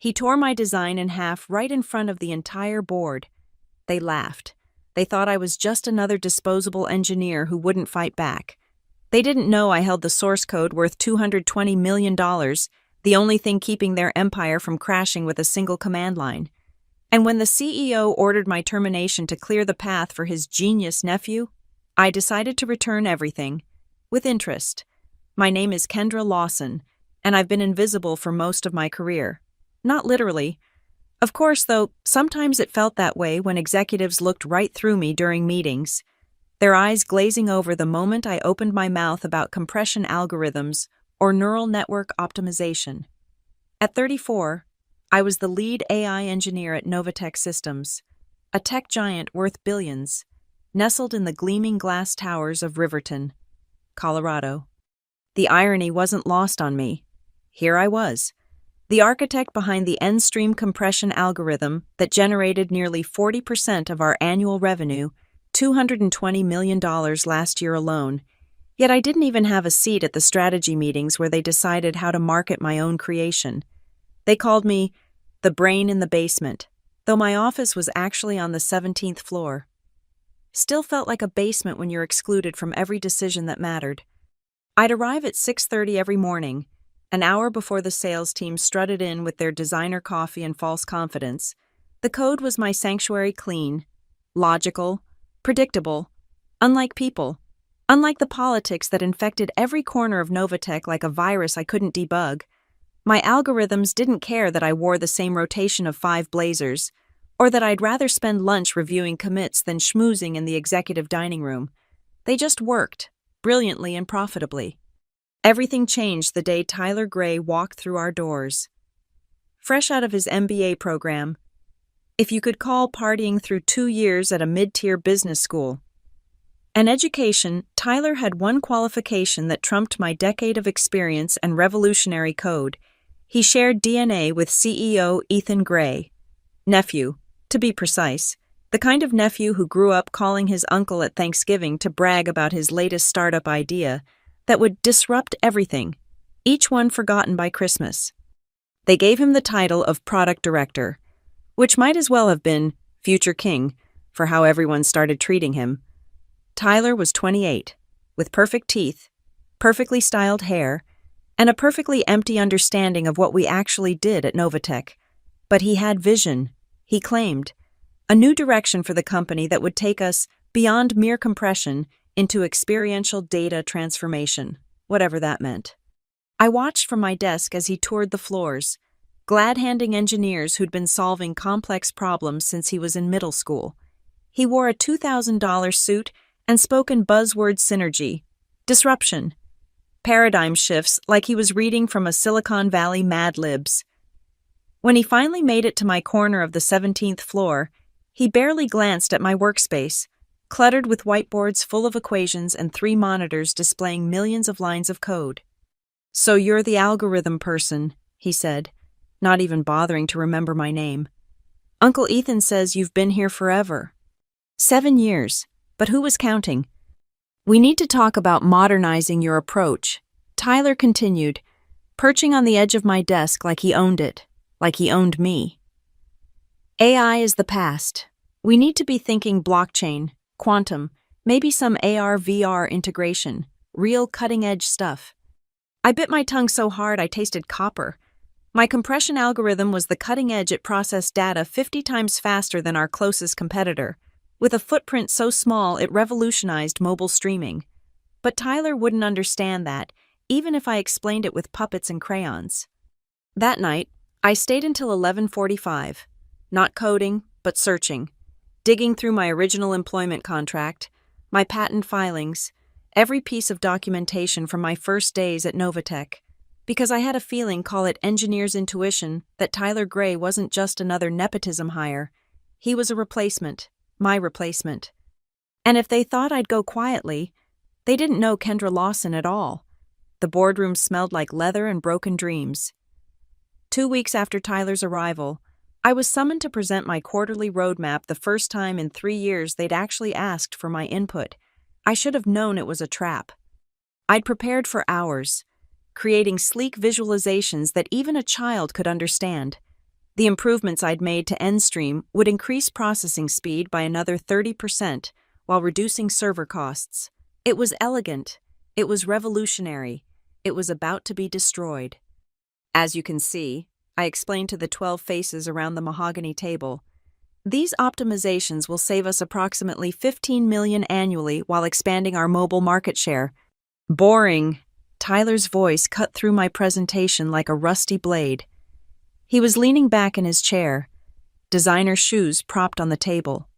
He tore my design in half right in front of the entire board. They laughed. They thought I was just another disposable engineer who wouldn't fight back. They didn't know I held the source code worth $220 million, the only thing keeping their empire from crashing with a single command line. And when the CEO ordered my termination to clear the path for his genius nephew, I decided to return everything, with interest. My name is Kendra Lawson, and I've been invisible for most of my career. Not literally. Of course, though, sometimes it felt that way when executives looked right through me during meetings, their eyes glazing over the moment I opened my mouth about compression algorithms or neural network optimization. At 34, I was the lead AI engineer at Novatech Systems, a tech giant worth billions, nestled in the gleaming glass towers of Riverton, Colorado. The irony wasn't lost on me. Here I was, the architect behind the end-stream compression algorithm that generated nearly 40% of our annual revenue, $220 million last year alone, yet I didn't even have a seat at the strategy meetings where they decided how to market my own creation. They called me the brain in the basement, though my office was actually on the 17th floor. Still felt like a basement when you're excluded from every decision that mattered. I'd arrive at 6:30 every morning, an hour before the sales team strutted in with their designer coffee and false confidence. The code was my sanctuary: clean, logical, predictable, unlike people, unlike the politics that infected every corner of Novatech like a virus I couldn't debug. My algorithms didn't care that I wore the same rotation of 5 blazers, or that I'd rather spend lunch reviewing commits than schmoozing in the executive dining room. They just worked, brilliantly and profitably. Everything changed the day Tyler Gray walked through our doors. Fresh out of his MBA program, if you could call partying through 2 years at a mid-tier business school. An education, Tyler had one qualification that trumped my decade of experience and revolutionary code. He shared DNA with CEO Ethan Gray. Nephew, to be precise, the kind of nephew who grew up calling his uncle at Thanksgiving to brag about his latest startup idea that would disrupt everything, each one forgotten by Christmas. They gave him the title of product director, which might as well have been future king for how everyone started treating him. Tyler was 28, with perfect teeth, perfectly styled hair, and a perfectly empty understanding of what we actually did at Novatech. But he had vision, he claimed, a new direction for the company that would take us beyond mere compression into experiential data transformation, whatever that meant. I watched from my desk as he toured the floors, glad-handing engineers who'd been solving complex problems since he was in middle school. He wore a $2,000 suit and spoke in buzzword synergy, disruption, paradigm shifts like he was reading from a Silicon Valley Mad Libs. When he finally made it to my corner of the 17th floor, he barely glanced at my workspace, cluttered with whiteboards full of equations and 3 monitors displaying millions of lines of code. "So you're the algorithm person," he said, not even bothering to remember my name. "Uncle Ethan says you've been here forever." 7 years, but who was counting? "We need to talk about modernizing your approach," Tyler continued, perching on the edge of my desk like he owned it, like he owned me. "AI is the past. We need to be thinking blockchain, quantum, maybe some AR/VR integration, real cutting-edge stuff." I bit my tongue so hard I tasted copper. My compression algorithm was the cutting edge. It processed data 50 times faster than our closest competitor, with a footprint so small it revolutionized mobile streaming. But Tyler wouldn't understand that, even if I explained it with puppets and crayons. That night, I stayed until 11:45, not coding, but searching, digging through my original employment contract, my patent filings, every piece of documentation from my first days at Novatech, because I had a feeling, call it engineer's intuition, that Tyler Gray wasn't just another nepotism hire. He was a replacement, my replacement. And if they thought I'd go quietly, they didn't know Kendra Lawson at all. The boardroom smelled like leather and broken dreams. 2 weeks after Tyler's arrival, I was summoned to present my quarterly roadmap, the first time in 3 years they'd actually asked for my input. I should have known it was a trap. I'd prepared for hours, creating sleek visualizations that even a child could understand. The improvements I'd made to EndStream would increase processing speed by another 30% while reducing server costs. It was elegant. It was revolutionary. It was about to be destroyed. As you can see, I explained to the 12 faces around the mahogany table, these optimizations will save us approximately $15 million annually while expanding our mobile market share. Boring. Tyler's voice cut through my presentation like a rusty blade. He was leaning back in his chair, designer shoes propped on the table.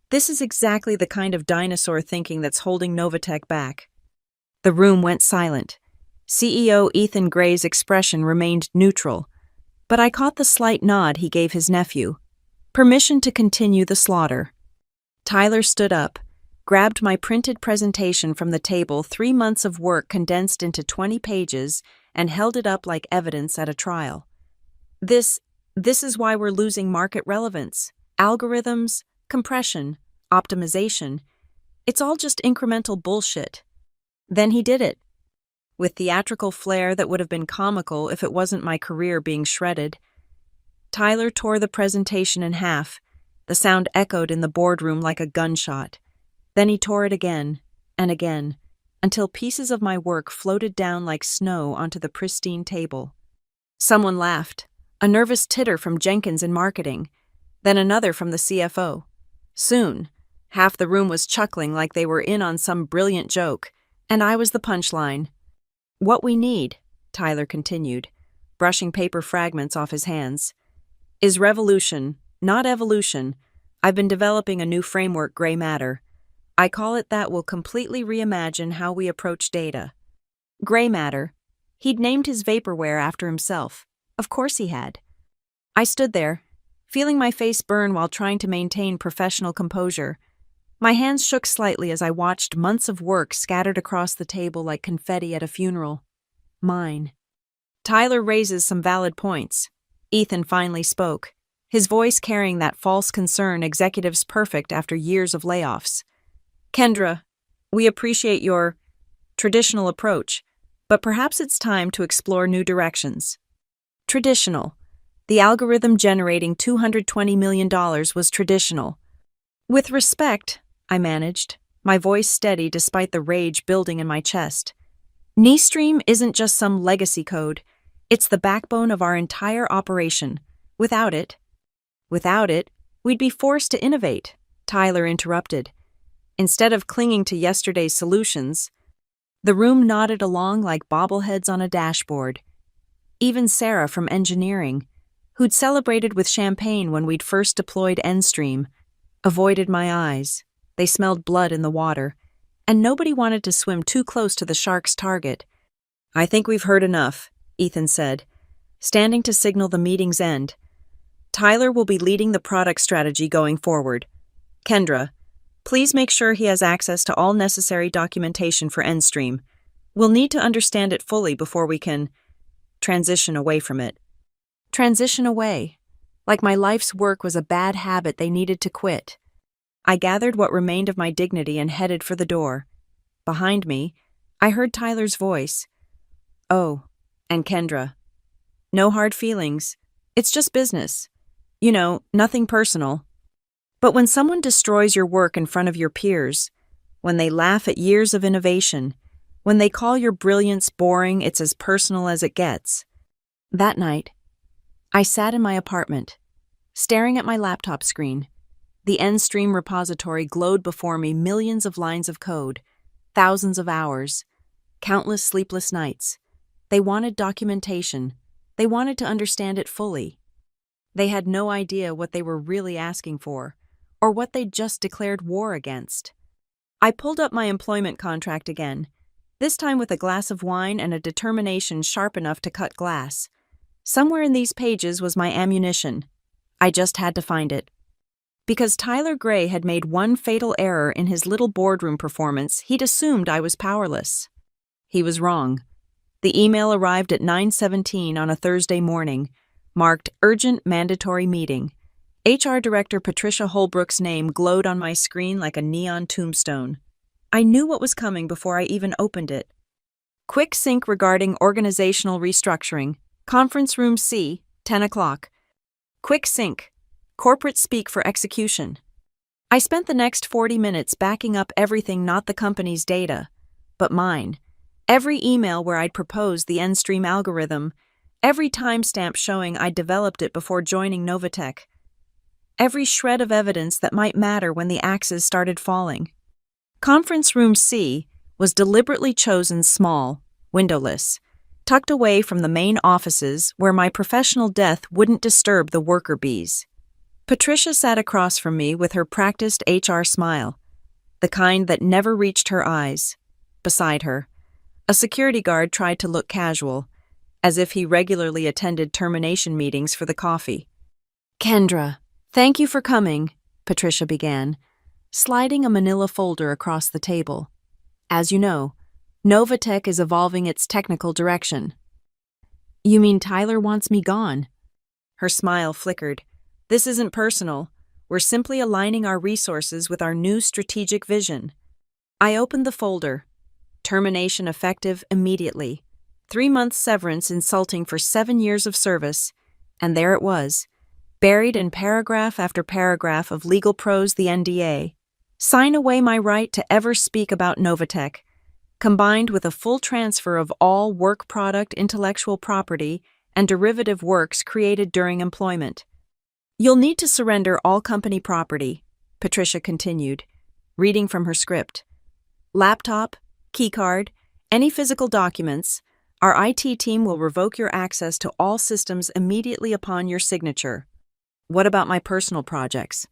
This is exactly the kind of dinosaur thinking that's holding Novatech back. The room went silent. CEO Ethan Gray's expression remained neutral, but I caught the slight nod he gave his nephew. Permission to continue the slaughter. Tyler stood up, grabbed my printed presentation from the table, 3 months of work condensed into 20 pages, and held it up like evidence at a trial. This is why we're losing market relevance. Algorithms, compression, optimization. It's all just incremental bullshit. Then he did it. With theatrical flair that would have been comical if it wasn't my career being shredded. Tyler tore the presentation in half. The sound echoed in the boardroom like a gunshot. Then he tore it again and again, until pieces of my work floated down like snow onto the pristine table. Someone laughed, a nervous titter from Jenkins in marketing, then another from the CFO. Soon, half the room was chuckling like they were in on some brilliant joke, and I was the punchline. What we need, Tyler continued, brushing paper fragments off his hands, is revolution, not evolution. I've been developing a new framework, Gray Matter. I call it that will completely reimagine how we approach data. Gray Matter. He'd named his vaporware after himself. Of course he had. I stood there, feeling my face burn while trying to maintain professional composure. My hands shook slightly as I watched months of work scattered across the table like confetti at a funeral. Mine. Tyler raises some valid points. Ethan finally spoke, his voice carrying that false concern executives perfect after years of layoffs. Kendra, we appreciate your traditional approach, but perhaps it's time to explore new directions. Traditional. The algorithm generating $220 million was traditional. With respect, I managed, my voice steady despite the rage building in my chest. NeStream isn't just some legacy code. It's the backbone of our entire operation. Without it, we'd be forced to innovate, Tyler interrupted. Instead of clinging to yesterday's solutions, the room nodded along like bobbleheads on a dashboard. Even Sarah from engineering, who'd celebrated with champagne when we'd first deployed EndStream, avoided my eyes. They smelled blood in the water, and nobody wanted to swim too close to the shark's target. I think we've heard enough, Ethan said, standing to signal the meeting's end. Tyler will be leading the product strategy going forward. Kendra, please make sure he has access to all necessary documentation for EndStream. We'll need to understand it fully before we can transition away from it. Transition away, like my life's work was a bad habit they needed to quit. I gathered what remained of my dignity and headed for the door. Behind me, I heard Tyler's voice. Oh, and Kendra. No hard feelings. It's just business. You know, nothing personal. But when someone destroys your work in front of your peers, when they laugh at years of innovation, when they call your brilliance boring, it's as personal as it gets. That night, I sat in my apartment, staring at my laptop screen. The EndStream repository glowed before me, millions of lines of code, thousands of hours, countless sleepless nights. They wanted documentation. They wanted to understand it fully. They had no idea what they were really asking for, or what they'd just declared war against. I pulled up my employment contract again, this time with a glass of wine and a determination sharp enough to cut glass. Somewhere in these pages was my ammunition. I just had to find it. Because Tyler Gray had made one fatal error in his little boardroom performance, he'd assumed I was powerless. He was wrong. The email arrived at 9:17 on a Thursday morning, marked Urgent Mandatory Meeting. HR Director Patricia Holbrook's name glowed on my screen like a neon tombstone. I knew what was coming before I even opened it. Quick sync regarding organizational restructuring. Conference Room C, 10 o'clock. Quick sync. Corporate speak for execution. I spent the next 40 minutes backing up everything not the company's data, but mine. Every email where I'd proposed the Endstream algorithm, every timestamp showing I'd developed it before joining Novatech, every shred of evidence that might matter when the axes started falling. Conference Room C was deliberately chosen small, windowless, tucked away from the main offices where my professional death wouldn't disturb the worker bees. Patricia sat across from me with her practiced HR smile, the kind that never reached her eyes. Beside her, a security guard tried to look casual, as if he regularly attended termination meetings for the coffee. "Kendra, thank you for coming," Patricia began, sliding a manila folder across the table. "As you know, Novatech is evolving its technical direction." "You mean Tyler wants me gone?" Her smile flickered. "This isn't personal. We're simply aligning our resources with our new strategic vision." I opened the folder. Termination effective immediately. 3-month severance insulting for 7 years of service. And there it was, buried in paragraph after paragraph of legal prose, the NDA. Sign away my right to ever speak about Novatech, combined with a full transfer of all work product intellectual property and derivative works created during employment. "You'll need to surrender all company property," Patricia continued, reading from her script. "Laptop, keycard, any physical documents. Our IT team will revoke your access to all systems immediately upon your signature." "What about my personal projects?"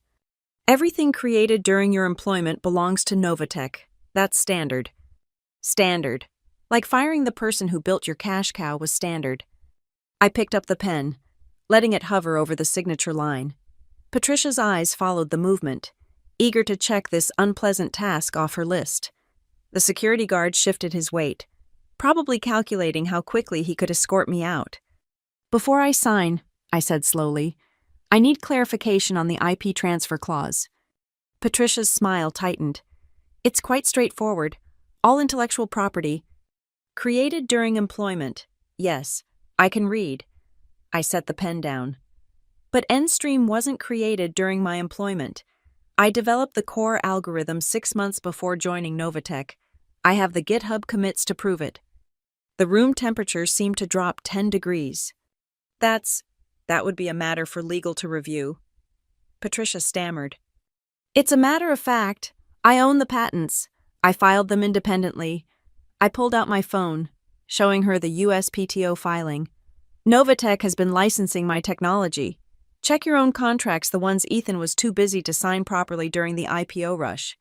"Everything created during your employment belongs to Novatech. That's standard." "Standard. Like firing the person who built your cash cow was standard." I picked up the pen, letting it hover over the signature line. Patricia's eyes followed the movement, eager to check this unpleasant task off her list. The security guard shifted his weight, probably calculating how quickly he could escort me out. "Before I sign," I said slowly, "I need clarification on the IP transfer clause." Patricia's smile tightened. "It's quite straightforward. All intellectual property created during employment. Yes, I can read." I set the pen down. "But Endstream wasn't created during my employment. I developed the core algorithm 6 months before joining Novatech. I have the GitHub commits to prove it." The room temperature seemed to drop 10 degrees. That would be a matter for legal to review." Patricia stammered. "It's a matter of fact. I own the patents. I filed them independently." I pulled out my phone, showing her the USPTO filing. "Novatech has been licensing my technology. Check your own contracts, the ones Ethan was too busy to sign properly during the IPO rush."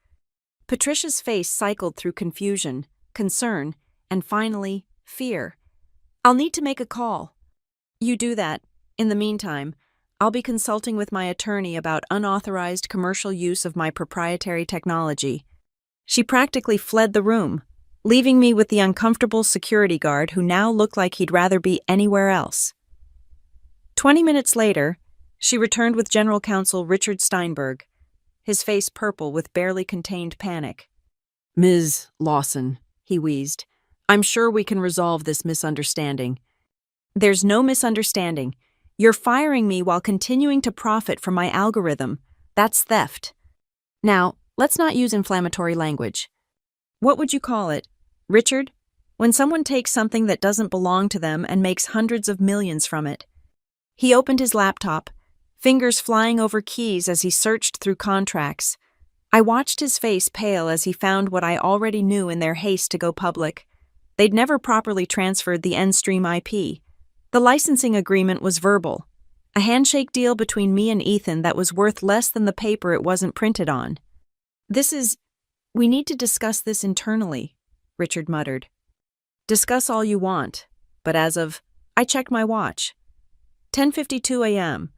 Patricia's face cycled through confusion, concern, and finally, fear. "I'll need to make a call." "You do that. In the meantime, I'll be consulting with my attorney about unauthorized commercial use of my proprietary technology." She practically fled the room, leaving me with the uncomfortable security guard who now looked like he'd rather be anywhere else. 20 minutes later, she returned with General Counsel Richard Steinberg, his face purple with barely contained panic. "Ms. Lawson," he wheezed, "I'm sure we can resolve this misunderstanding." "There's no misunderstanding. You're firing me while continuing to profit from my algorithm. That's theft. Now, let's not use inflammatory language. What would you call it, Richard? When someone takes something that doesn't belong to them and makes hundreds of millions from it." He opened his laptop, fingers flying over keys as he searched through contracts. I watched his face pale as he found what I already knew in their haste to go public. They'd never properly transferred the Endstream IP. The licensing agreement was verbal, a handshake deal between me and Ethan that was worth less than the paper it wasn't printed on. "We need to discuss this internally," Richard muttered. "Discuss all you want, but I checked my watch. 10:52 a.m.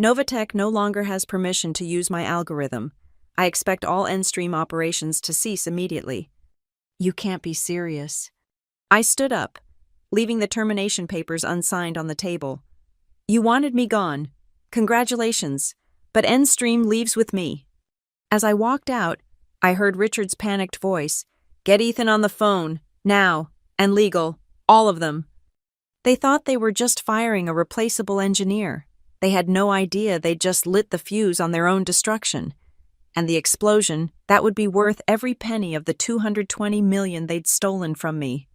Novatech no longer has permission to use my algorithm. I expect all Endstream operations to cease immediately." "You can't be serious." I stood up, leaving the termination papers unsigned on the table. "You wanted me gone. Congratulations, but Endstream leaves with me." As I walked out, I heard Richard's panicked voice. "Get Ethan on the phone, now, and legal, all of them." They thought they were just firing a replaceable engineer. They had no idea they'd just lit the fuse on their own destruction. And the explosion, that would be worth every penny of the $220 million they'd stolen from me.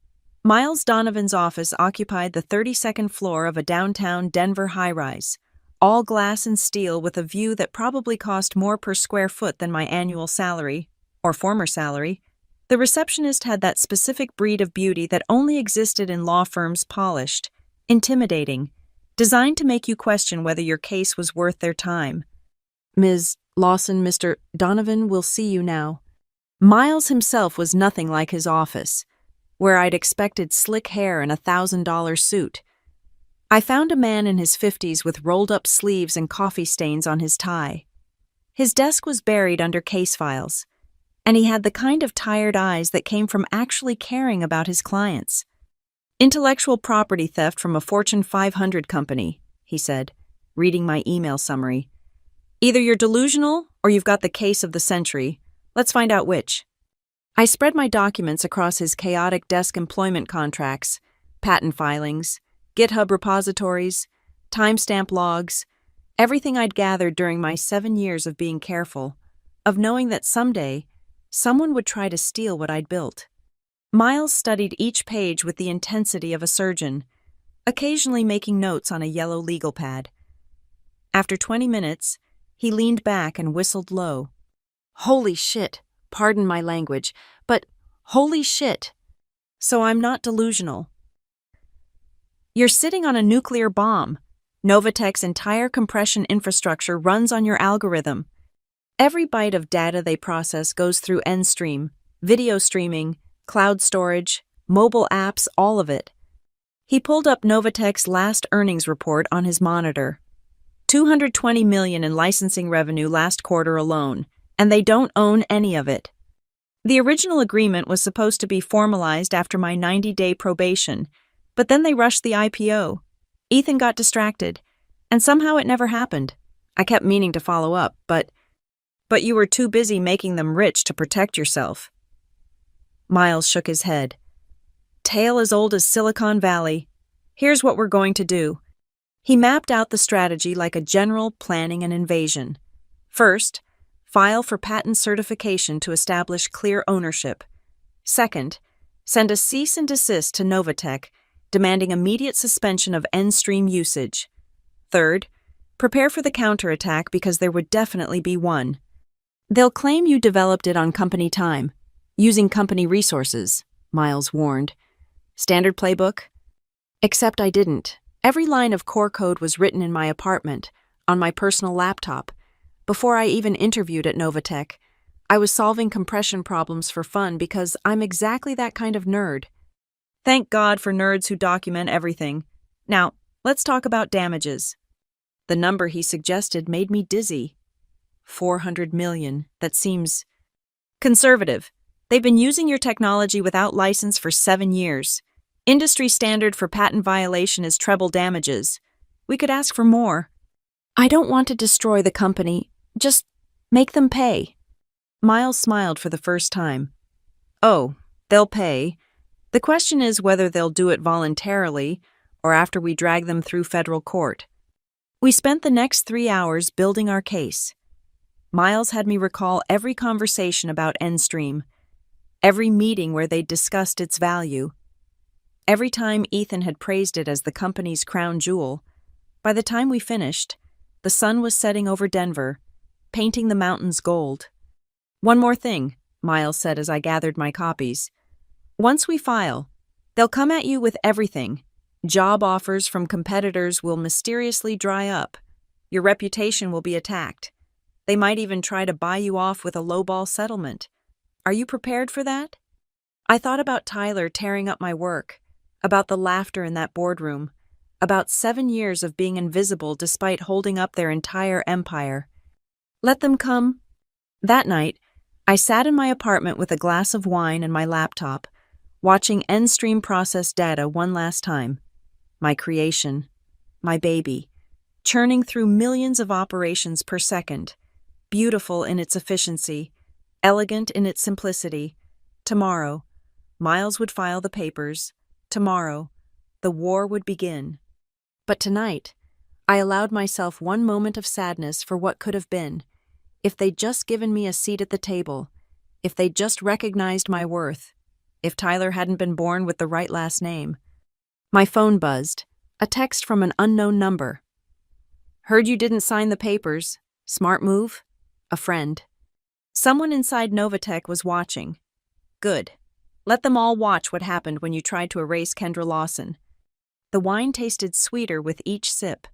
Miles Donovan's office occupied the 32nd floor of a downtown Denver high-rise, all glass and steel with a view that probably cost more per square foot than my annual salary, or former salary. The receptionist had that specific breed of beauty that only existed in law firms, polished, intimidating, designed to make you question whether your case was worth their time. "Ms. Lawson, Mr. Donovan will see you now." Miles himself was nothing like his office, where I'd expected slick hair and a $1,000 suit. I found a man in his 50s with rolled-up sleeves and coffee stains on his tie. His desk was buried under case files, and he had the kind of tired eyes that came from actually caring about his clients. "Intellectual property theft from a Fortune 500 company," he said, reading my email summary. "Either you're delusional or you've got the case of the century. Let's find out which." I spread my documents across his chaotic desk employment contracts, patent filings, GitHub repositories, timestamp logs, everything I'd gathered during my 7 years of being careful, of knowing that someday someone would try to steal what I'd built. Miles studied each page with the intensity of a surgeon, occasionally making notes on a yellow legal pad. After 20 minutes, he leaned back and whistled low. "Holy shit, pardon my language, but holy shit. So I'm not delusional. You're sitting on a nuclear bomb. Novatech's entire compression infrastructure runs on your algorithm. Every byte of data they process goes through Endstream, video streaming, cloud storage, mobile apps, all of it." He pulled up Novatech's last earnings report on his monitor. $220 million in licensing revenue last quarter alone, and they don't own any of it. The original agreement was supposed to be formalized after my 90-day probation, but then they rushed the IPO. Ethan got distracted, and somehow it never happened. I kept meaning to follow up, but you were too busy making them rich to protect yourself. Miles shook his head. "Tale as old as Silicon Valley. Here's what we're going to do." He mapped out the strategy like a general planning an invasion. First, file for patent certification to establish clear ownership. Second, send a cease and desist to Novatech, demanding immediate suspension of Endstream usage. Third, prepare for the counterattack because there would definitely be one. "They'll claim you developed it on company time, using company resources," Miles warned. "Standard playbook?" Except I didn't. Every line of core code was written in my apartment, on my personal laptop. Before I even interviewed at Novatech, I was solving compression problems for fun because I'm exactly that kind of nerd. Thank God for nerds who document everything. Now, let's talk about damages. The number he suggested made me dizzy. 400 million. That seems conservative. They've been using your technology without license for 7 years. Industry standard for patent violation is treble damages. We could ask for more. I don't want to destroy the company. Just make them pay. Miles smiled for the first time. Oh, they'll pay. The question is whether they'll do it voluntarily or after we drag them through federal court. We spent the next 3 hours building our case. Miles had me recall every conversation about Endstream, every meeting where they'd discussed its value. Every time Ethan had praised it as the company's crown jewel. By the time we finished, the sun was setting over Denver, painting the mountains gold. "One more thing," Miles said as I gathered my copies. "Once we file, they'll come at you with everything. Job offers from competitors will mysteriously dry up. Your reputation will be attacked. They might even try to buy you off with a lowball settlement. Are you prepared for that?" I thought about Tyler tearing up my work, about the laughter in that boardroom, about 7 years of being invisible despite holding up their entire empire. Let them come. That night, I sat in my apartment with a glass of wine and my laptop, watching Endstream process data one last time. My creation, my baby, churning through millions of operations per second, beautiful in its efficiency, elegant in its simplicity. Tomorrow, Miles would file the papers. Tomorrow, the war would begin. But tonight, I allowed myself one moment of sadness for what could have been. If they'd just given me a seat at the table, if they'd just recognized my worth, if Tyler hadn't been born with the right last name. My phone buzzed, a text from an unknown number. Heard you didn't sign the papers. Smart move? A friend. Someone inside Novatech was watching. Good. Let them all watch what happened when you tried to erase Kendra Lawson. The wine tasted sweeter with each sip.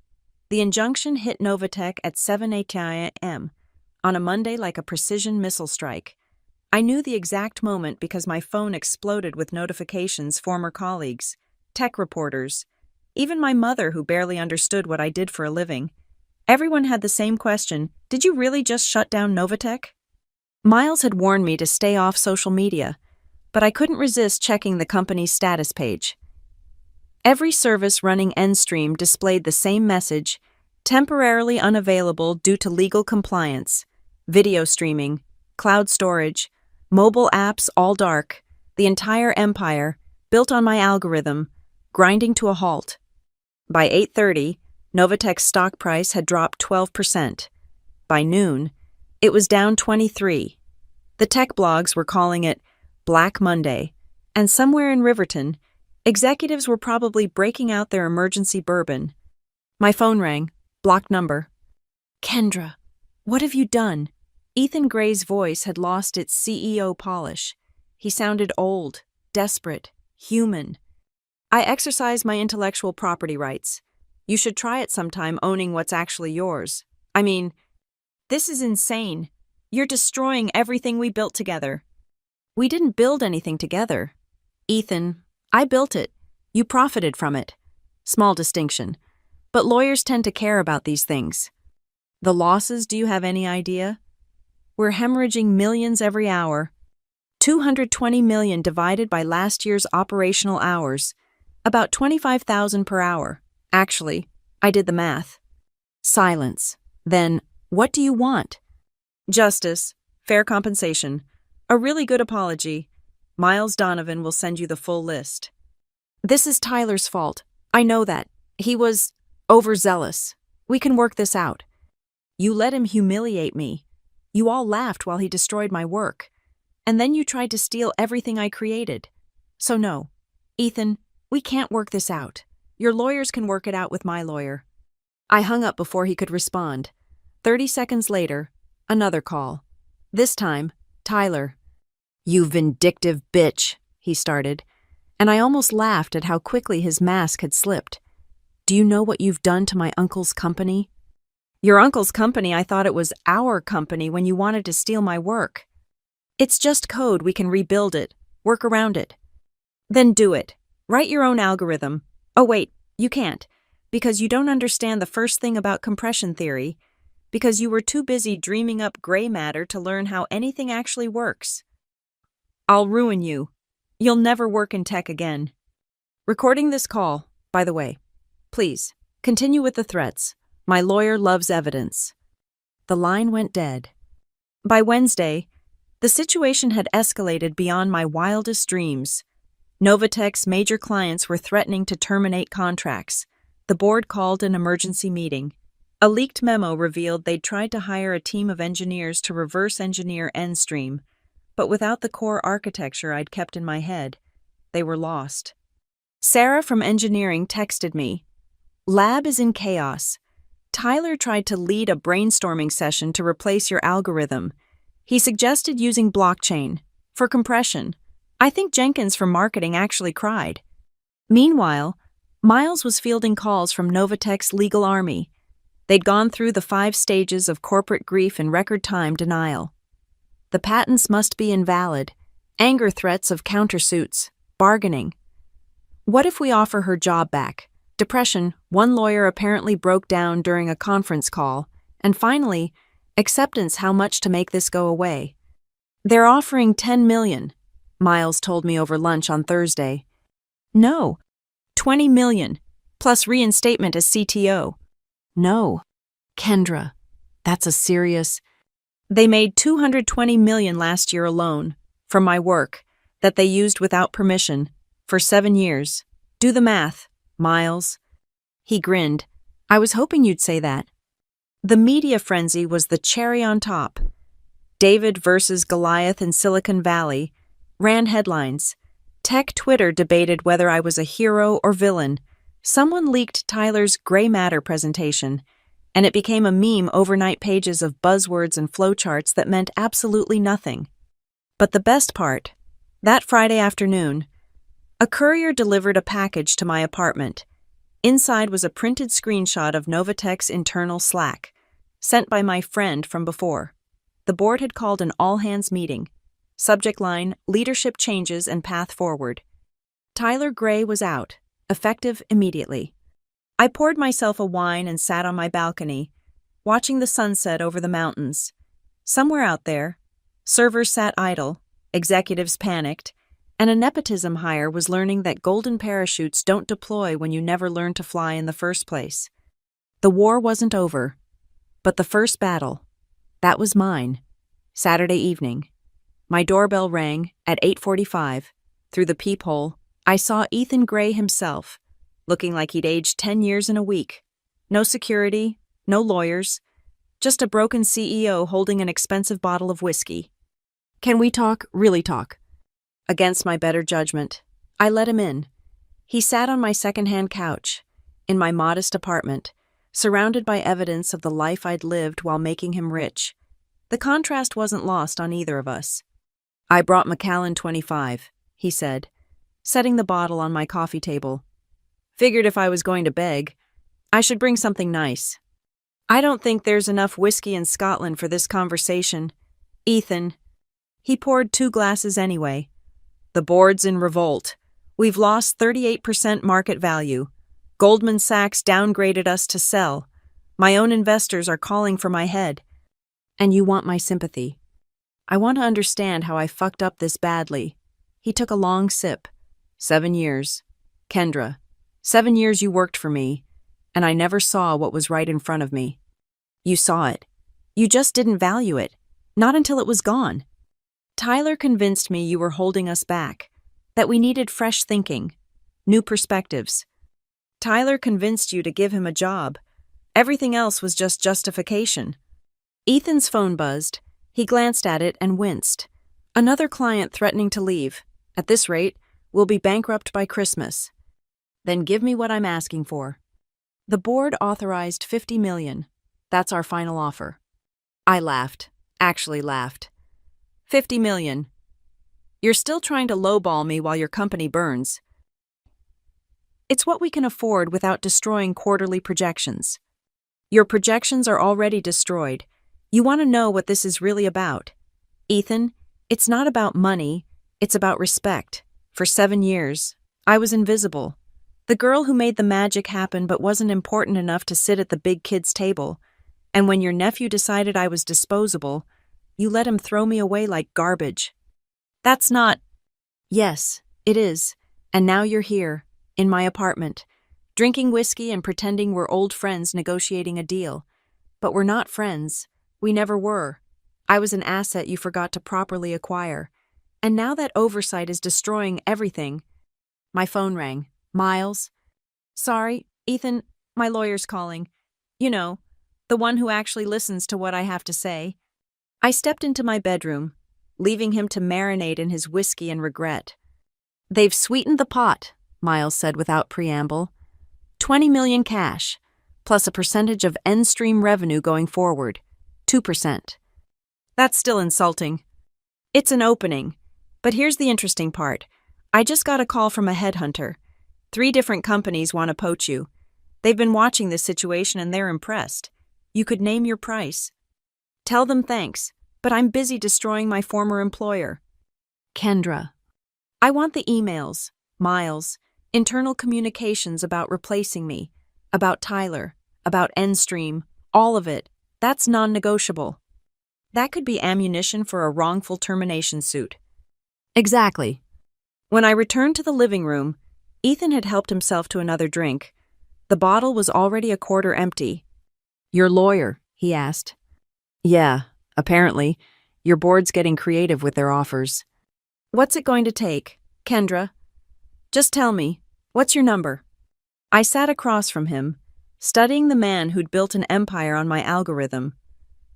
The injunction hit Novatech at 7 a.m. on a Monday like a precision missile strike. I knew the exact moment because my phone exploded with notifications, former colleagues, tech reporters, even my mother who barely understood what I did for a living. Everyone had the same question: did you really just shut down Novatech? Miles had warned me to stay off social media, but I couldn't resist checking the company's status page. Every service running Endstream displayed the same message: temporarily unavailable due to legal compliance, video streaming, cloud storage, mobile apps all dark, the entire empire, built on my algorithm, grinding to a halt. By 8:30, Novatech's stock price had dropped 12%. By noon, it was down 23%. The tech blogs were calling it Black Monday, and somewhere in Riverton, executives were probably breaking out their emergency bourbon. My phone rang, blocked number. Kendra, what have you done? Ethan Gray's voice had lost its CEO polish. He sounded old, desperate, human. I exercise my intellectual property rights. You should try it sometime owning what's actually yours. I mean, this is insane. You're destroying everything we built together. We didn't build anything together. Ethan, I built it. You profited from it. Small distinction. But lawyers tend to care about these things. The losses, do you have any idea? We're hemorrhaging millions every hour. 220 million divided by last year's operational hours. About 25,000 per hour. Actually, I did the math. Silence. Then, what do you want? Justice, fair compensation, a really good apology. Miles Donovan will send you the full list. This is Tyler's fault. I know that. He was overzealous. We can work this out. You let him humiliate me. You all laughed while he destroyed my work. And then you tried to steal everything I created. So no, Ethan, we can't work this out. Your lawyers can work it out with my lawyer. I hung up before he could respond. 30 seconds later, another call. This time, Tyler. You vindictive bitch, he started, and I almost laughed at how quickly his mask had slipped. Do you know what you've done to my uncle's company? Your uncle's company? I thought it was our company when you wanted to steal my work. It's just code. We can rebuild it, work around it. Then do it. Write your own algorithm. Oh wait, you can't, because you don't understand the first thing about compression theory, because you were too busy dreaming up gray matter to learn how anything actually works. I'll ruin you. You'll never work in tech again. Recording this call, by the way. Please, continue with the threats. My lawyer loves evidence. The line went dead. By Wednesday, the situation had escalated beyond my wildest dreams. Novatech's major clients were threatening to terminate contracts. The board called an emergency meeting. A leaked memo revealed they'd tried to hire a team of engineers to reverse engineer Endstream, but without the core architecture I'd kept in my head, they were lost. Sarah from engineering texted me. Lab is in chaos. Tyler tried to lead a brainstorming session to replace your algorithm. He suggested using blockchain for compression. I think Jenkins from marketing actually cried. Meanwhile, Miles was fielding calls from Novatech's legal army. They'd gone through the 5 stages of corporate grief in record time denial. The patents must be invalid, anger threats of countersuits, bargaining. What if we offer her job back? Depression, one lawyer apparently broke down during a conference call, and finally, acceptance how much to make this go away. They're offering $10 million, Miles told me over lunch on Thursday. No, $20 million, plus reinstatement as CTO. No, Kendra, that's a serious... They made $220 million last year alone, from my work, that they used without permission, for 7 years. Do the math, Miles. He grinned. I was hoping you'd say that. The media frenzy was the cherry on top. David versus Goliath in Silicon Valley ran headlines. Tech Twitter debated whether I was a hero or villain. Someone leaked Tyler's gray matter presentation, and it became a meme overnight pages of buzzwords and flowcharts that meant absolutely nothing. But the best part, that Friday afternoon, a courier delivered a package to my apartment. Inside was a printed screenshot of Novatech's internal Slack, sent by my friend from before. The board had called an all-hands meeting. Subject line, leadership changes and path forward. Tyler Gray was out, effective immediately. I poured myself a wine and sat on my balcony, watching the sunset over the mountains. Somewhere out there, servers sat idle, executives panicked, and a nepotism hire was learning that golden parachutes don't deploy when you never learn to fly in the first place. The war wasn't over, but the first battle, that was mine. Saturday evening. My doorbell rang at 8:45. Through the peephole, I saw Ethan Gray himself, looking like he'd aged 10 years in a week. No security, no lawyers, just a broken CEO holding an expensive bottle of whiskey. Can we talk, really talk? Against my better judgment, I let him in. He sat on my secondhand couch, in my modest apartment, surrounded by evidence of the life I'd lived while making him rich. The contrast wasn't lost on either of us. I brought Macallan 25, he said, setting the bottle on my coffee table. Figured if I was going to beg, I should bring something nice. I don't think there's enough whiskey in Scotland for this conversation. Ethan. He poured 2 glasses anyway. The board's in revolt. We've lost 38% market value. Goldman Sachs downgraded us to sell. My own investors are calling for my head. And you want my sympathy. I want to understand how I fucked up this badly. He took a long sip. 7 years. Kendra, 7 years you worked for me, and I never saw what was right in front of me. You saw it. You just didn't value it. Not until it was gone. Tyler convinced me you were holding us back, that we needed fresh thinking, new perspectives. Tyler convinced you to give him a job. Everything else was just justification. Ethan's phone buzzed. He glanced at it and winced. Another client threatening to leave. At this rate, we'll be bankrupt by Christmas. Then give me what I'm asking for. The board authorized $50 million. That's our final offer. I laughed. Actually laughed. $50 million. You're still trying to lowball me while your company burns. It's what we can afford without destroying quarterly projections. Your projections are already destroyed. You want to know what this is really about. Ethan, it's not about money, it's about respect. For 7 years, I was invisible. The girl who made the magic happen but wasn't important enough to sit at the big kids' table. And when your nephew decided I was disposable, you let him throw me away like garbage. That's not... Yes, it is. And now you're here, in my apartment, drinking whiskey and pretending we're old friends negotiating a deal. But we're not friends. We never were. I was an asset you forgot to properly acquire. And now that oversight is destroying everything. My phone rang. Miles? Sorry, Ethan, my lawyer's calling. You know, the one who actually listens to what I have to say. I stepped into my bedroom, leaving him to marinate in his whiskey and regret. They've sweetened the pot, Miles said without preamble. 20 million cash, plus a percentage of end-stream revenue going forward. 2%. That's still insulting. It's an opening. But here's the interesting part. I just got a call from a headhunter. 3 different companies want to poach you. They've been watching this situation and they're impressed. You could name your price. Tell them thanks, but I'm busy destroying my former employer. Kendra. I want the emails, Miles, internal communications about replacing me, about Tyler, about Endstream, all of it. That's non-negotiable. That could be ammunition for a wrongful termination suit. Exactly. When I returned to the living room, Ethan had helped himself to another drink. The bottle was already a quarter empty. Your lawyer, he asked. Yeah, apparently. Your board's getting creative with their offers. What's it going to take, Kendra? Just tell me, what's your number? I sat across from him, studying the man who'd built an empire on my algorithm.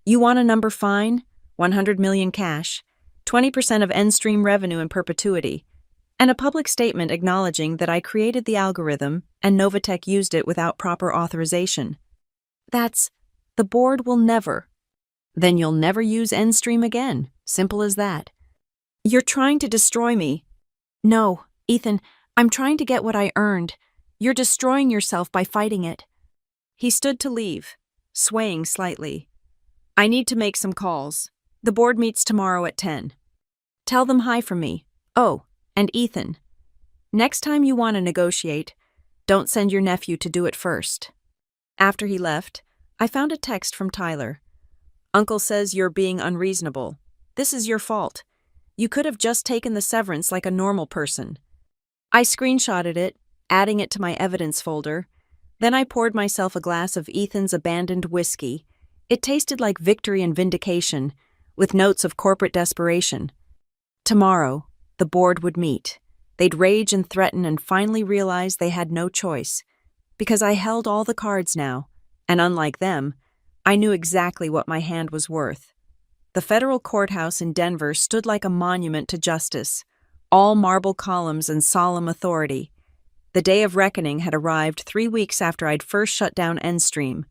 You want a number fine? 100 million cash, 20% of end-stream revenue in perpetuity, and a public statement acknowledging that I created the algorithm and Novatech used it without proper authorization. The board will never. Then you'll never use end-stream again. Simple as that. You're trying to destroy me. No, Ethan, I'm trying to get what I earned. You're destroying yourself by fighting it. He stood to leave, swaying slightly. I need to make some calls. The board meets tomorrow at 10. Tell them hi from me. Oh, and Ethan. Next time you want to negotiate, don't send your nephew to do it first. After he left, I found a text from Tyler. Uncle says you're being unreasonable. This is your fault. You could have just taken the severance like a normal person. I screenshotted it, adding it to my evidence folder. Then I poured myself a glass of Ethan's abandoned whiskey. It tasted like victory and vindication, with notes of corporate desperation. Tomorrow, the board would meet. They'd rage and threaten and finally realize they had no choice. Because I held all the cards now, and unlike them, I knew exactly what my hand was worth. The federal courthouse in Denver stood like a monument to justice, all marble columns and solemn authority. The day of reckoning had arrived 3 weeks after I'd first shut down Endstream.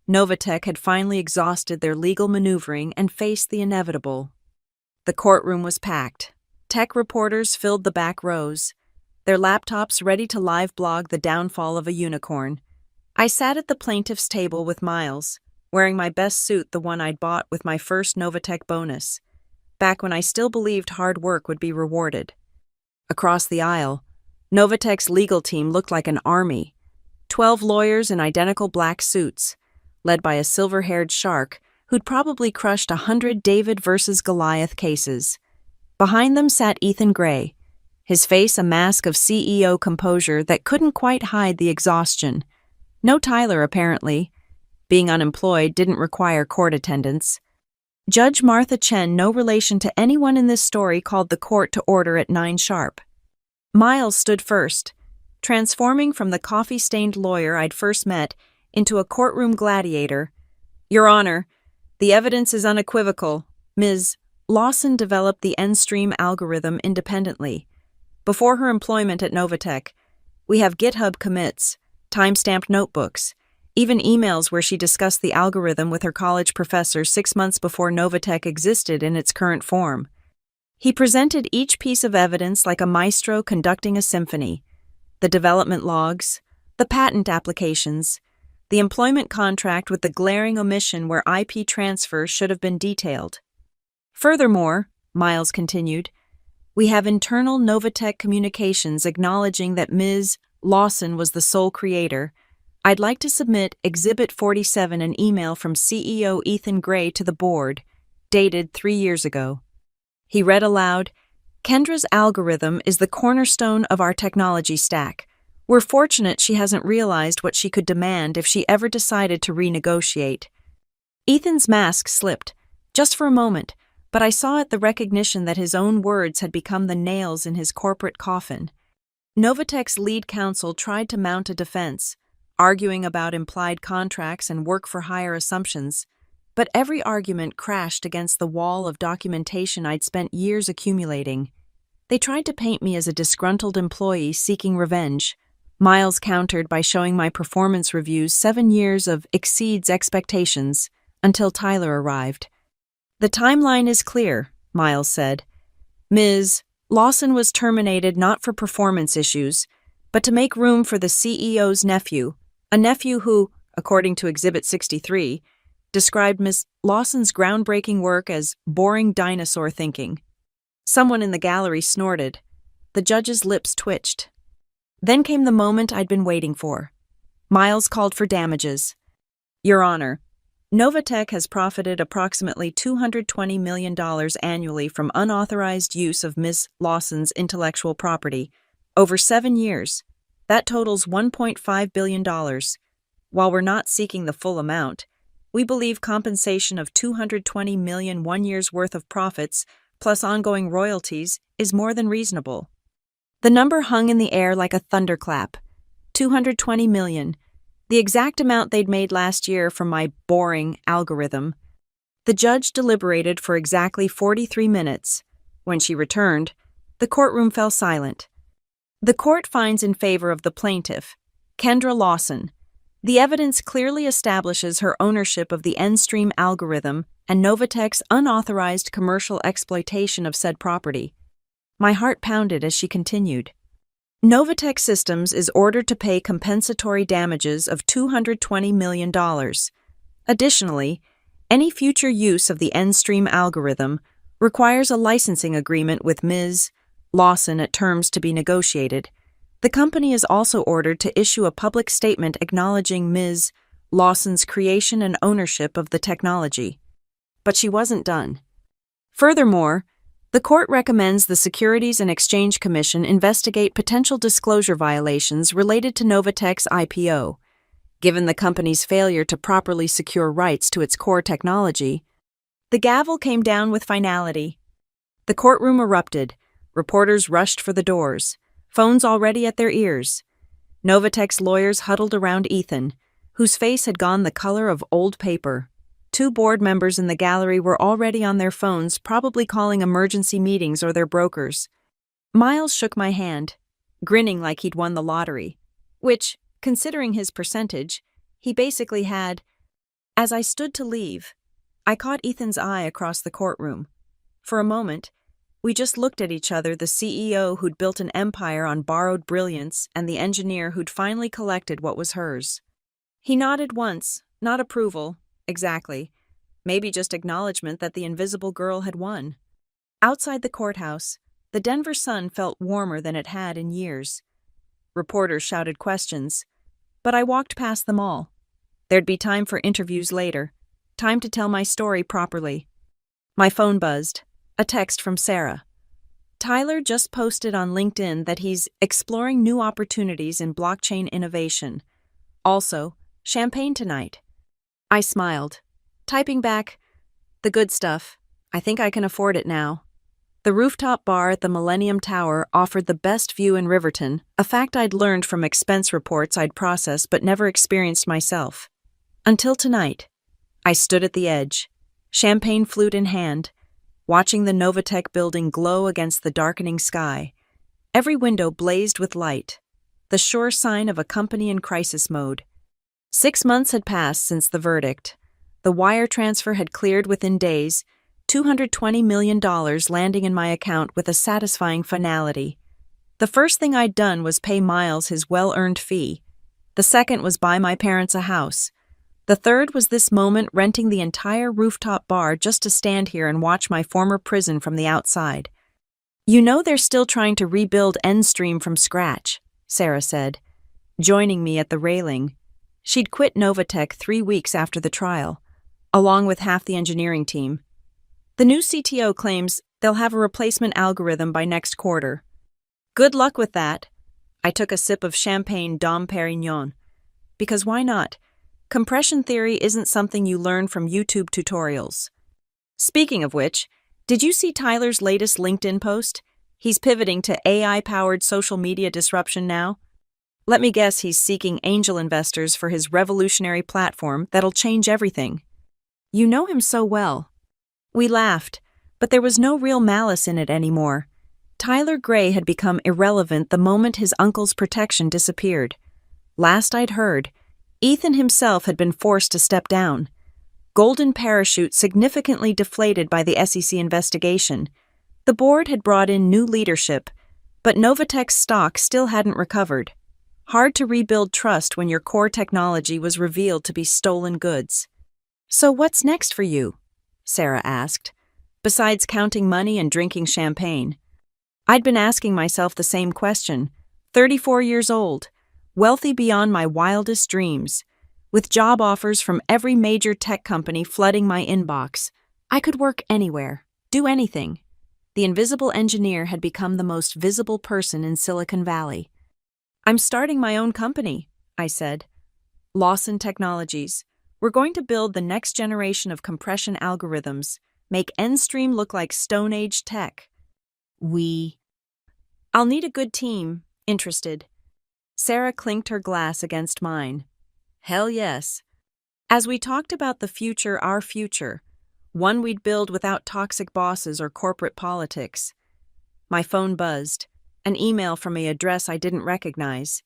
Novatech had finally exhausted their legal maneuvering and faced the inevitable. The courtroom was packed. Tech reporters filled the back rows, their laptops ready to live blog the downfall of a unicorn. I sat at the plaintiff's table with Miles, wearing my best suit, the one I'd bought with my first Novatech bonus, back when I still believed hard work would be rewarded. Across the aisle, Novatech's legal team looked like an army, 12 lawyers in identical black suits, led by a silver-haired shark who'd probably crushed 100 David versus Goliath cases. Behind them sat Ethan Gray, his face a mask of CEO composure that couldn't quite hide the exhaustion. No Tyler, apparently. Being unemployed didn't require court attendance. Judge Martha Chen, no relation to anyone in this story, called the court to order at 9 sharp. Miles stood first, transforming from the coffee-stained lawyer I'd first met into a courtroom gladiator. Your Honor, the evidence is unequivocal. Ms. Lawson developed the Endstream algorithm independently. Before her employment at Novatech, we have GitHub commits, time-stamped notebooks, even emails where she discussed the algorithm with her college professor 6 months before Novatech existed in its current form. He presented each piece of evidence like a maestro conducting a symphony: the development logs, the patent applications, the employment contract with the glaring omission where IP transfer should have been detailed. Furthermore, Miles continued, we have internal Novatech communications acknowledging that Ms. Lawson was the sole creator. I'd like to submit Exhibit 47, an email from CEO Ethan Gray to the board, dated 3 years ago. He read aloud, Kendra's algorithm is the cornerstone of our technology stack. We're fortunate she hasn't realized what she could demand if she ever decided to renegotiate. Ethan's mask slipped, just for a moment, but I saw it the recognition that his own words had become the nails in his corporate coffin. Novatech's lead counsel tried to mount a defense, arguing about implied contracts and work-for-hire assumptions, but every argument crashed against the wall of documentation I'd spent years accumulating. They tried to paint me as a disgruntled employee seeking revenge. Miles countered by showing my performance reviews 7 years of exceeds expectations, until Tyler arrived. The timeline is clear, Miles said. Ms. Lawson was terminated not for performance issues, but to make room for the CEO's nephew, a nephew who, according to Exhibit 63, described Ms. Lawson's groundbreaking work as boring dinosaur thinking. Someone in the gallery snorted. The judge's lips twitched. Then came the moment I'd been waiting for. Miles called for damages. Your Honor, Novatech has profited approximately $220 million annually from unauthorized use of Ms. Lawson's intellectual property over 7 years. That totals $1.5 billion. While we're not seeking the full amount, we believe compensation of $220 million 1 year's worth of profits plus ongoing royalties is more than reasonable. The number hung in the air like a thunderclap. $220 million. The exact amount they'd made last year from my boring algorithm. The judge deliberated for exactly 43 minutes. When she returned, the courtroom fell silent. The court finds in favor of the plaintiff, Kendra Lawson. The evidence clearly establishes her ownership of the N-Stream algorithm and Novatech's unauthorized commercial exploitation of said property. My heart pounded as she continued. Novatech Systems is ordered to pay compensatory damages of $220 million. Additionally, any future use of the N-Stream algorithm requires a licensing agreement with Ms. Lawson at terms to be negotiated. The company is also ordered to issue a public statement acknowledging Ms. Lawson's creation and ownership of the technology. But she wasn't done. Furthermore, the court recommends the Securities and Exchange Commission investigate potential disclosure violations related to Novatech's IPO. Given the company's failure to properly secure rights to its core technology, the gavel came down with finality. The courtroom erupted. Reporters rushed for the doors, phones already at their ears. Novatech's lawyers huddled around Ethan, whose face had gone the color of old paper. 2 board members in the gallery were already on their phones, probably calling emergency meetings or their brokers. Miles shook my hand, grinning like he'd won the lottery, which, considering his percentage, he basically had. As I stood to leave, I caught Ethan's eye across the courtroom. For a moment, we just looked at each other, the CEO who'd built an empire on borrowed brilliance and the engineer who'd finally collected what was hers. He nodded once, not approval, exactly. Maybe just acknowledgement that the invisible girl had won. Outside the courthouse, the Denver sun felt warmer than it had in years. Reporters shouted questions, but I walked past them all. There'd be time for interviews later, time to tell my story properly. My phone buzzed, a text from Sarah. Tyler just posted on LinkedIn that he's exploring new opportunities in blockchain innovation. Also, champagne tonight. I smiled, typing back, "The good stuff. I think I can afford it now." The rooftop bar at the Millennium Tower offered the best view in Riverton, a fact I'd learned from expense reports I'd processed but never experienced myself. Until tonight, I stood at the edge, champagne flute in hand, watching the Novatech building glow against the darkening sky. Every window blazed with light, the sure sign of a company in crisis mode. 6 months had passed since the verdict. The wire transfer had cleared within days, $220 million landing in my account with a satisfying finality. The first thing I'd done was pay Miles his well-earned fee. The second was buy my parents a house. The third was this moment renting the entire rooftop bar just to stand here and watch my former prison from the outside. "You know they're still trying to rebuild N-Stream from scratch," Sarah said, joining me at the railing. She'd quit Novatech 3 weeks after the trial, along with half the engineering team. "The new CTO claims they'll have a replacement algorithm by next quarter." Good luck with that. I took a sip of champagne Dom Perignon. Because why not? Compression theory isn't something you learn from YouTube tutorials. Speaking of which, did you see Tyler's latest LinkedIn post? He's pivoting to AI-powered social media disruption now. Let me guess he's seeking angel investors for his revolutionary platform that'll change everything. You know him so well. We laughed, but there was no real malice in it anymore. Tyler Gray had become irrelevant the moment his uncle's protection disappeared. Last I'd heard, Ethan himself had been forced to step down. Golden Parachute significantly deflated by the SEC investigation. The board had brought in new leadership, but Novatech's stock still hadn't recovered. Hard to rebuild trust when your core technology was revealed to be stolen goods. "So what's next for you?" Sarah asked, besides counting money and drinking champagne. I'd been asking myself the same question, 34 years old, wealthy beyond my wildest dreams, with job offers from every major tech company flooding my inbox. I could work anywhere, do anything. The invisible engineer had become the most visible person in Silicon Valley. "I'm starting my own company," I said. "Lawson Technologies. We're going to build the next generation of compression algorithms, make N-Stream look like Stone Age tech. I'll need a good team, interested." Sarah clinked her glass against mine. Hell yes. As we talked about the future, our future, one we'd build without toxic bosses or corporate politics, my phone buzzed, an email from an address I didn't recognize.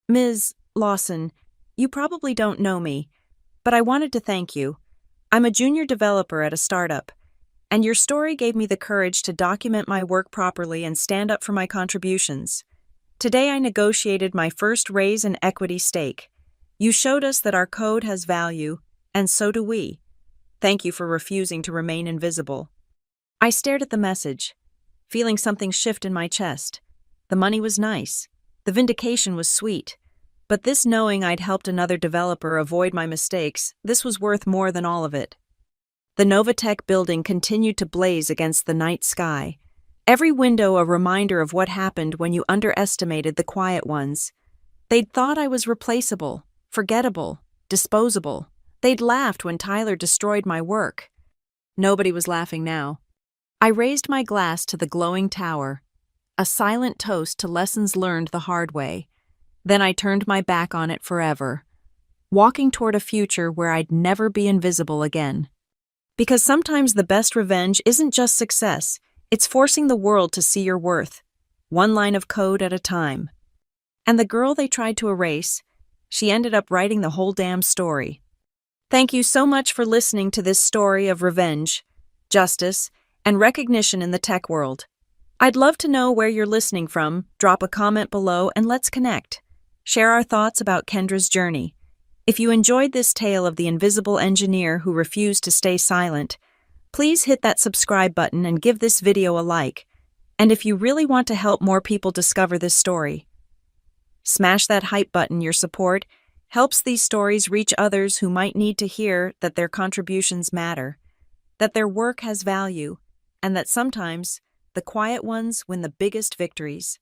Ms. Lawson, you probably don't know me, but I wanted to thank you. I'm a junior developer at a startup, and your story gave me the courage to document my work properly and stand up for my contributions. Today I negotiated my first raise in equity stake. You showed us that our code has value, and so do we. Thank you for refusing to remain invisible. I stared at the message, feeling something shift in my chest. The money was nice. The vindication was sweet. But this knowing I'd helped another developer avoid my mistakes, this was worth more than all of it. The Novatech building continued to blaze against the night sky. Every window a reminder of what happened when you underestimated the quiet ones. They'd thought I was replaceable, forgettable, disposable. They'd laughed when Tyler destroyed my work. Nobody was laughing now. I raised my glass to the glowing tower, a silent toast to lessons learned the hard way. Then I turned my back on it forever, walking toward a future where I'd never be invisible again. Because sometimes the best revenge isn't just success, it's forcing the world to see your worth, one line of code at a time. And the girl they tried to erase, she ended up writing the whole damn story. Thank you so much for listening to this story of revenge, justice, and recognition in the tech world. I'd love to know where you're listening from. Drop a comment below and let's connect. Share our thoughts about Kendra's journey. If you enjoyed this tale of the invisible engineer who refused to stay silent, please hit that subscribe button and give this video a like. And if you really want to help more people discover this story, smash that hype button. Your support helps these stories reach others who might need to hear that their contributions matter, that their work has value, and that sometimes the quiet ones win the biggest victories.